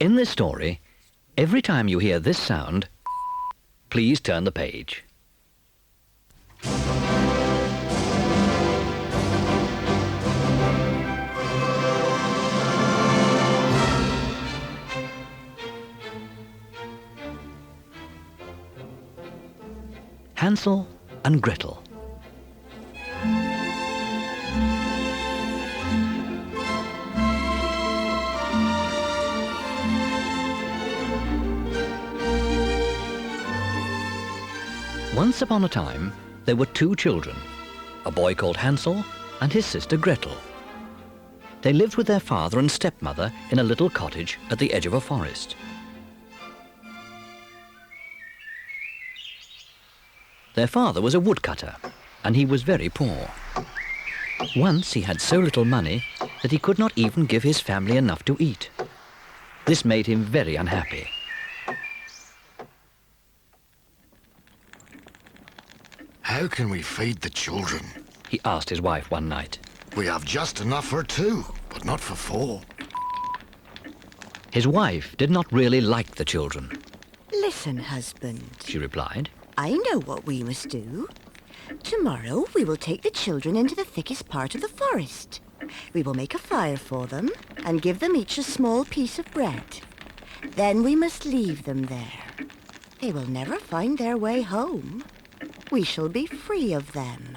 In this story, every time you hear this sound, please turn the page. Hansel and Gretel. Once upon a time, there were two children, a boy called Hansel and his sister Gretel. They lived with their father and stepmother in a little cottage at the edge of a forest. Their father was a woodcutter, and he was very poor. Once he had so little money that he could not even give his family enough to eat. This made him very unhappy. How can we feed the children? He asked his wife one night. We have just enough for 2, but not for 4. His wife did not really like the children. Listen, husband, She replied. I know what we must do. Tomorrow we will take the children into the thickest part of the forest. We will make a fire for them and give them each a small piece of bread. Then we must leave them there. They will never find their way home. We shall be free of them.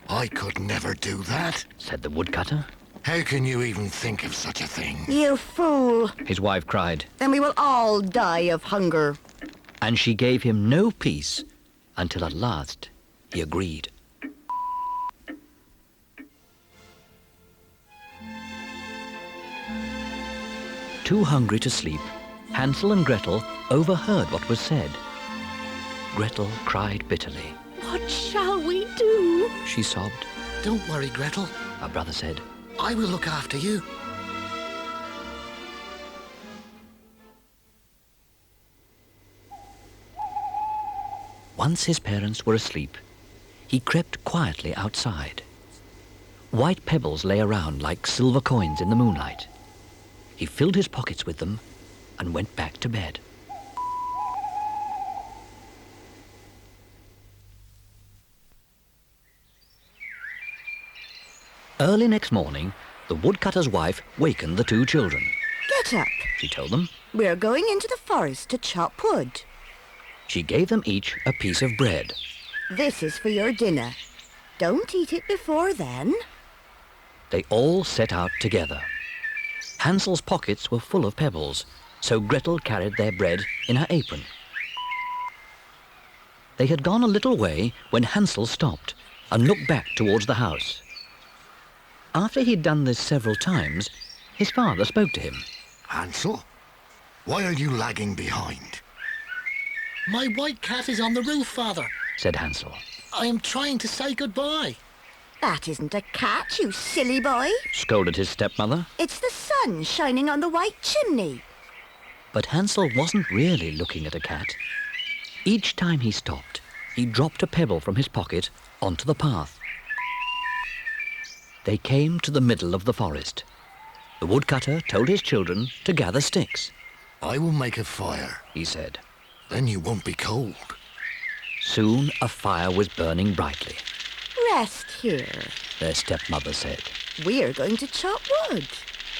I could never do that, Said the woodcutter. How can you even think of such a thing? You fool! His wife cried, Then we will all die of hunger. and she gave him no peace until at last he agreed. Too hungry to sleep, Hansel and Gretel overheard what was said. Gretel cried bitterly. What shall we do? She sobbed. Don't worry, Gretel. Her brother said, I will look after you. Once his parents were asleep, he crept quietly outside. White pebbles lay around like silver coins in the moonlight. He filled his pockets with them and went back to bed. Early next morning, the woodcutter's wife wakened the two children. Get up. She told them. We are going into the forest to chop wood. She gave them each a piece of bread. This is for your dinner. Don't eat it before then. They all set out together. Hansel's pockets were full of pebbles, so Gretel carried their bread in her apron. They had gone a little way when Hansel stopped and looked back towards the house. After he'd done this several times, his father spoke to him. Hansel, why are you lagging behind? My white cat is on the roof, Father. Said Hansel. I am trying to say goodbye. That isn't a cat, you silly boy. Scolded his stepmother. It's the sun shining on the white chimney. But Hansel wasn't really looking at a cat. Each time he stopped, he dropped a pebble from his pocket onto the path. They came to the middle of the forest. The woodcutter told his children to gather sticks. I will make a fire. He said. Then you won't be cold. Soon a fire was burning brightly. Rest here. Their stepmother said. We are going to chop wood.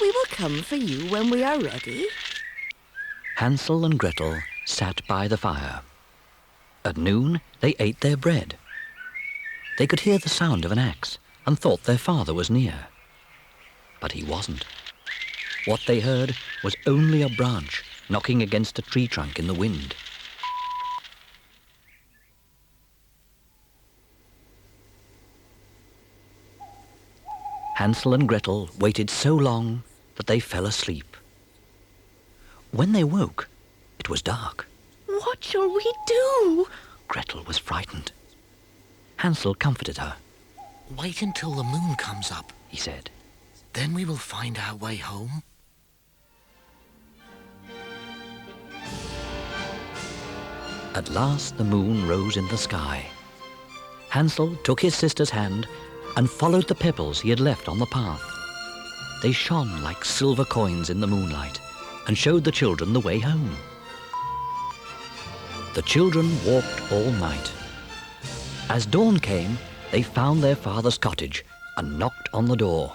We will come for you when we are ready. Hansel and Gretel sat by the fire. At noon, they ate their bread. They could hear the sound of an axe and thought their father was near. But he wasn't. What they heard was only a branch knocking against a tree trunk in the wind. Hansel and Gretel waited so long that they fell asleep. When they woke, it was dark. What shall we do? Gretel was frightened. Hansel comforted her. Wait until the moon comes up. He said. Then we will find our way home. At last the moon rose in the sky. Hansel took his sister's hand and followed the pebbles he had left on the path. They shone like silver coins in the moonlight and showed the children the way home. The children walked all night. As dawn came, they found their father's cottage and knocked on the door.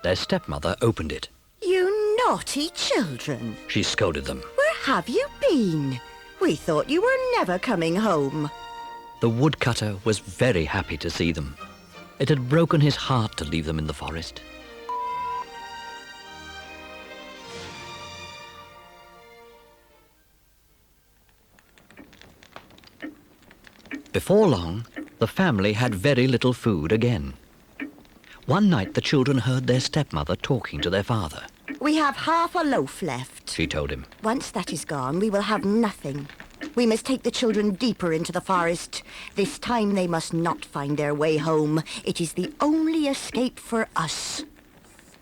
Their stepmother opened it. You naughty children! She scolded them. Where have you been? We thought you were never coming home. The woodcutter was very happy to see them. It had broken his heart to leave them in the forest. Before long, the family had very little food again. One night the children heard their stepmother talking to their father. We have half a loaf left. She told him. Once that is gone, we will have nothing. We must take the children deeper into the forest. This time they must not find their way home. It is the only escape for us.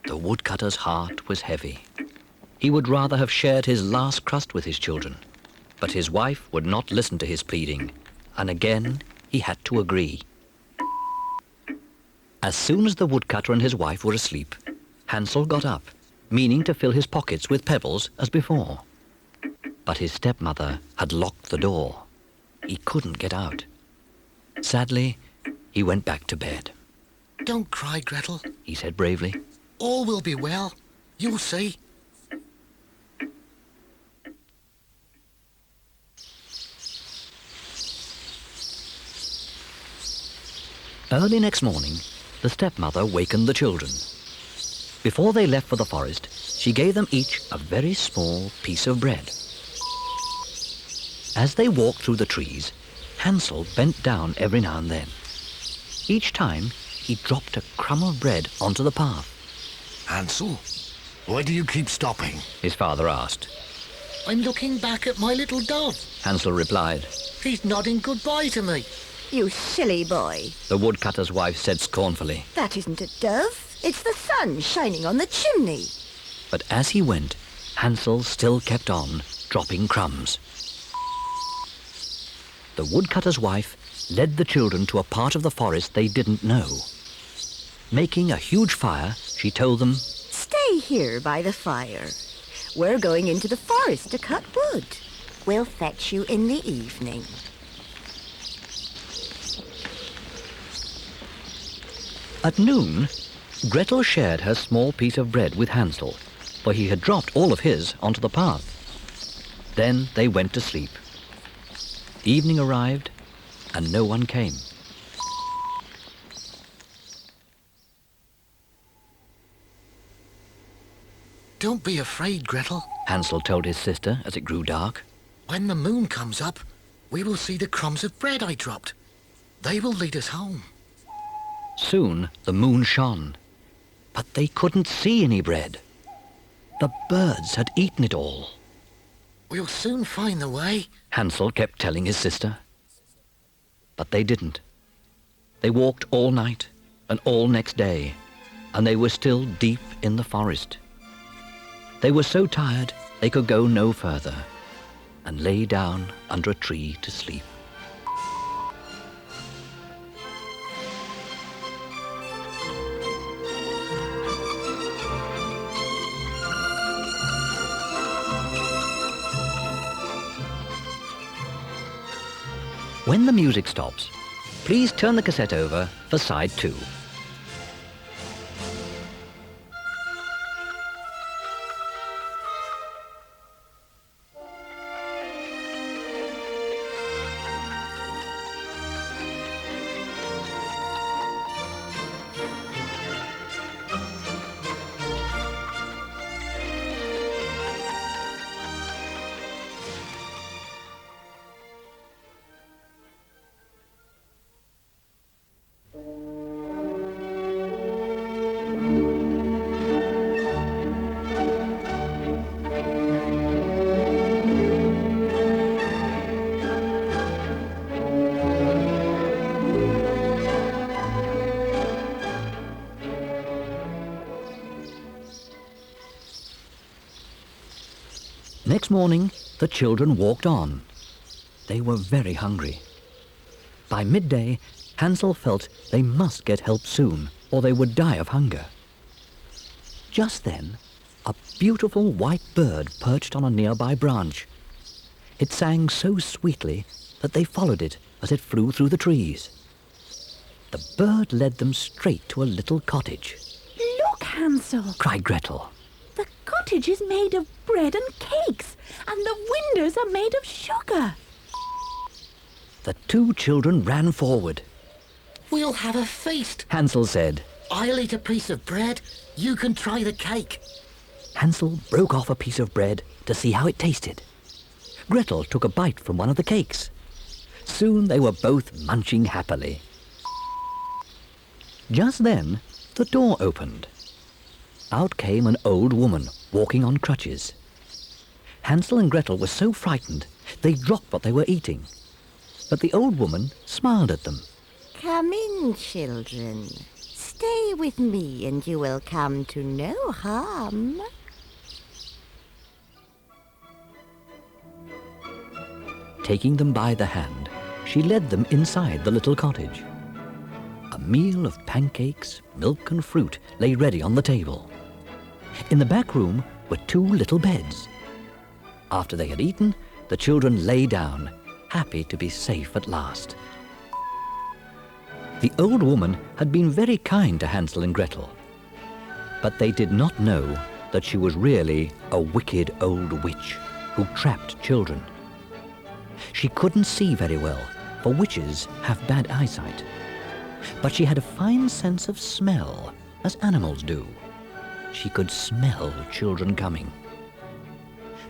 The woodcutter's heart was heavy. He would rather have shared his last crust with his children. But his wife would not listen to his pleading, and again he had to agree. As soon as the woodcutter and his wife were asleep, Hansel got up, meaning to fill his pockets with pebbles as before. But his stepmother had locked the door. He couldn't get out. Sadly, he went back to bed. Don't cry, Gretel. He said bravely. All will be well. You'll see. Early next morning, the stepmother wakened the children. Before they left for the forest, she gave them each a very small piece of bread. As they walked through the trees, Hansel bent down every now and then. Each time, he dropped a crumb of bread onto the path. Hansel, why do you keep stopping? His father asked. I'm looking back at my little dove. Hansel replied. He's nodding goodbye to me. You silly boy. The woodcutter's wife said scornfully. That isn't a dove. It's the sun shining on the chimney. But as he went, Hansel still kept on, dropping crumbs. The woodcutter's wife led the children to a part of the forest they didn't know. Making a huge fire, she told them, Stay here by the fire. We're going into the forest to cut wood. We'll fetch you in the evening. At noon, Gretel shared her small piece of bread with Hansel, for he had dropped all of his onto the path. Then they went to sleep. Evening arrived, and no one came. Don't be afraid, Gretel. Hansel told his sister as it grew dark. When the moon comes up, we will see the crumbs of bread I dropped. They will lead us home. Soon the moon shone, but they couldn't see any bread. The birds had eaten it all. We'll soon find the way. Hansel kept telling his sister. But they didn't. They walked all night and all next day, and they were still deep in the forest. They were so tired they could go no further, and lay down under a tree to sleep. When the music stops, please turn the cassette over for side 2. Next morning, the children walked on. They were very hungry. By midday, Hansel felt they must get help soon, or they would die of hunger. Just then, A beautiful white bird perched on a nearby branch. It sang so sweetly that they followed it as it flew through the trees. The bird led them straight to a little cottage. Look, Hansel. Cried Gretel. The cottage is made of bread and cakes, and the windows are made of sugar. The two children ran forward. We'll have a feast. Hansel said. I'll eat a piece of bread. You can try the cake. Hansel broke off a piece of bread to see how it tasted. Gretel took a bite from one of the cakes. Soon they were both munching happily. Just then, the door opened. Out came an old woman walking on crutches. Hansel and Gretel were so frightened they dropped what they were eating. But the old woman smiled at them. Come in, children. Stay with me and you will come to no harm. Taking them by the hand, she led them inside the little cottage. A meal of pancakes, milk and fruit lay ready on the table. In the back room were two little beds. After they had eaten, the children lay down, happy to be safe at last. The old woman had been very kind to Hansel and Gretel, but they did not know that she was really a wicked old witch who trapped children. She couldn't see very well, for witches have bad eyesight, but she had a fine sense of smell, as animals do. She could smell children coming.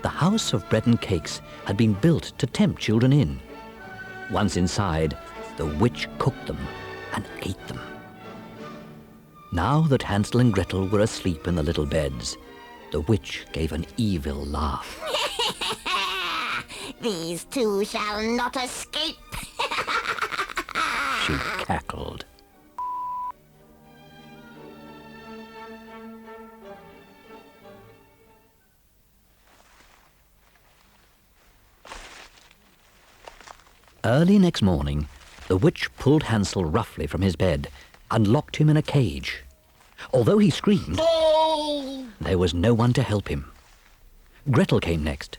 The house of bread and cakes had been built to tempt children in. Once inside, the witch cooked them and ate them. Now that Hansel and Gretel were asleep in the little beds, the witch gave an evil laugh. These two shall not escape. She cackled. Early next morning, the witch pulled Hansel roughly from his bed and locked him in a cage. Although he screamed, there was no one to help him. Gretel came next.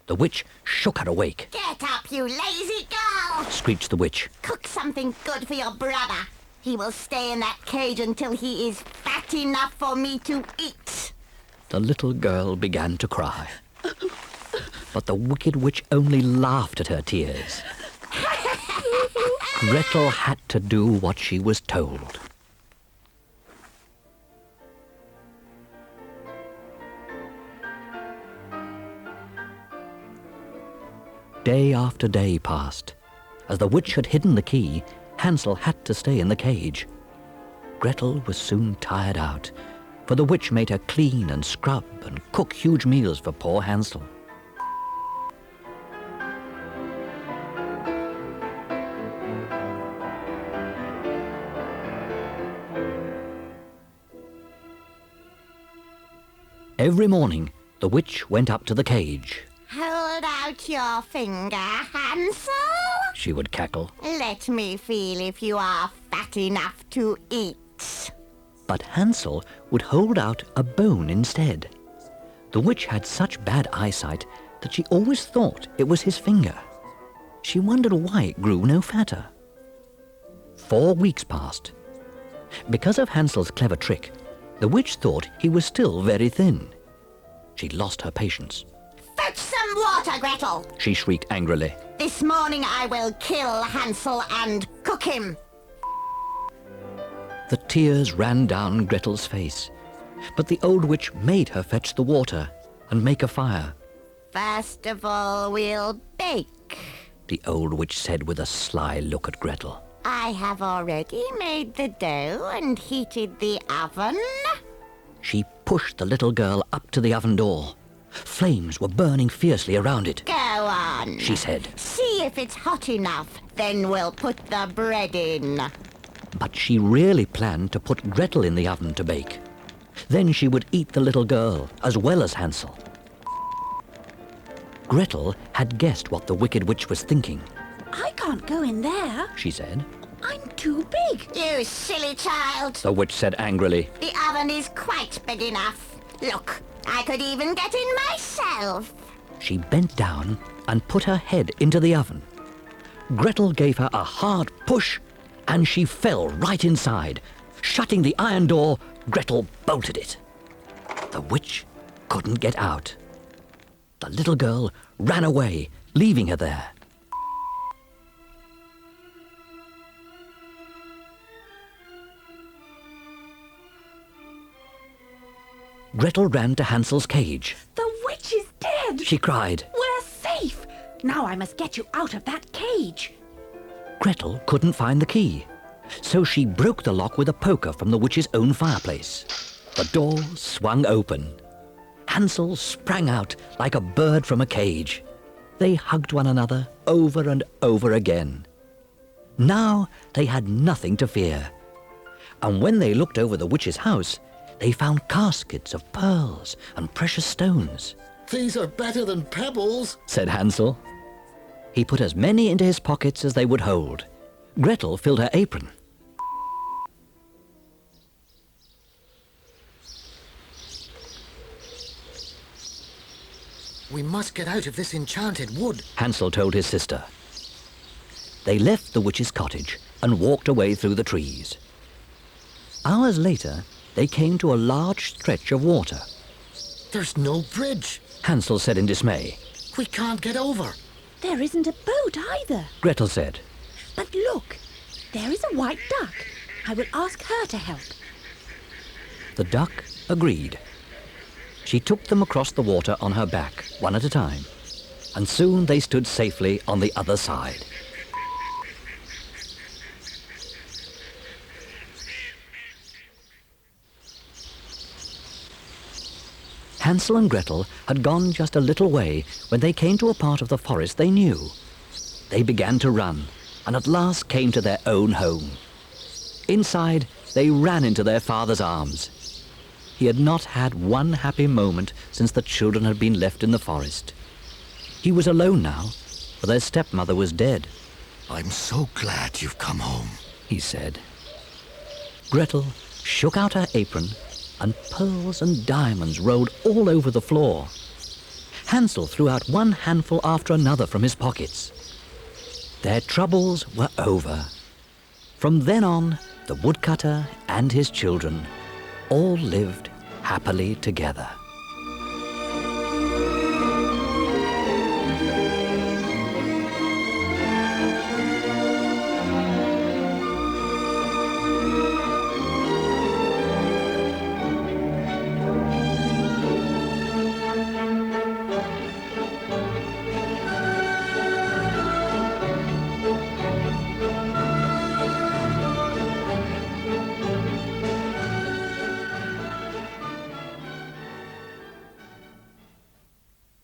The witch shook her awake. Get up, you lazy girl! Screeched the witch. Cook something good for your brother. He will stay in that cage until he is fat enough for me to eat. The little girl began to cry. But the wicked witch only laughed at her tears. Gretel had to do what she was told. Day after day passed. As the witch had hidden the key, Hansel had to stay in the cage. Gretel was soon tired out, for the witch made her clean and scrub and cook huge meals for poor Hansel. Every morning, the witch went up to the cage. Hold out your finger, Hansel. She would cackle. Let me feel if you are fat enough to eat. But Hansel would hold out a bone instead. The witch had such bad eyesight that she always thought it was his finger. She wondered why it grew no fatter. 4 weeks passed. Because of Hansel's clever trick, the witch thought he was still very thin. She lost her patience. Fetch some water, Gretel. She shrieked angrily. This morning I will kill Hansel and cook him. The tears ran down Gretel's face, but the old witch made her fetch the water and make a fire. First of all, we'll bake. The old witch said with a sly look at Gretel. I have already made the dough and heated the oven. She pushed the little girl up to the oven door. Flames were burning fiercely around it. Go on, she said. See if it's hot enough, then we'll put the bread in. But she really planned to put Gretel in the oven to bake. Then she would eat the little girl as well as Hansel. Gretel had guessed what the wicked witch was thinking. I can't go in there, She said. I'm too big. You silly child. The witch said angrily. The oven is quite big enough. Look, I could even get in myself. She bent down and put her head into the oven. Gretel gave her a hard push, and she fell right inside. Shutting the iron door, Gretel bolted it. The witch couldn't get out. The little girl ran away, leaving her there. Gretel ran to Hansel's cage. The witch is dead! She cried. We're safe! Now I must get you out of that cage. Gretel couldn't find the key, so she broke the lock with a poker from the witch's own fireplace. The door swung open. Hansel sprang out like a bird from a cage. They hugged one another over and over again. Now they had nothing to fear. And when they looked over the witch's house, they found caskets of pearls and precious stones. These are better than pebbles, said Hansel. He put as many into his pockets as they would hold. Gretel filled her apron. We must get out of this enchanted wood, Hansel told his sister. They left the witch's cottage and walked away through the trees. Hours later, they came to a large stretch of water. There's no bridge. Hansel said in dismay. We can't get over. There isn't a boat either. Gretel said. But look, there is a white duck. I will ask her to help. The duck agreed. She took them across the water on her back, one at a time, and soon they stood safely on the other side. Hansel and Gretel had gone just a little way when they came to a part of the forest they knew. They began to run, and at last came to their own home. Inside, they ran into their father's arms. He had not had one happy moment since the children had been left in the forest. He was alone now, for their stepmother was dead. I'm so glad you've come home, he said. Gretel shook out her apron, and pearls and diamonds rolled all over the floor. Hansel threw out one handful after another from his pockets. Their troubles were over. From then on, the woodcutter and his children all lived happily together.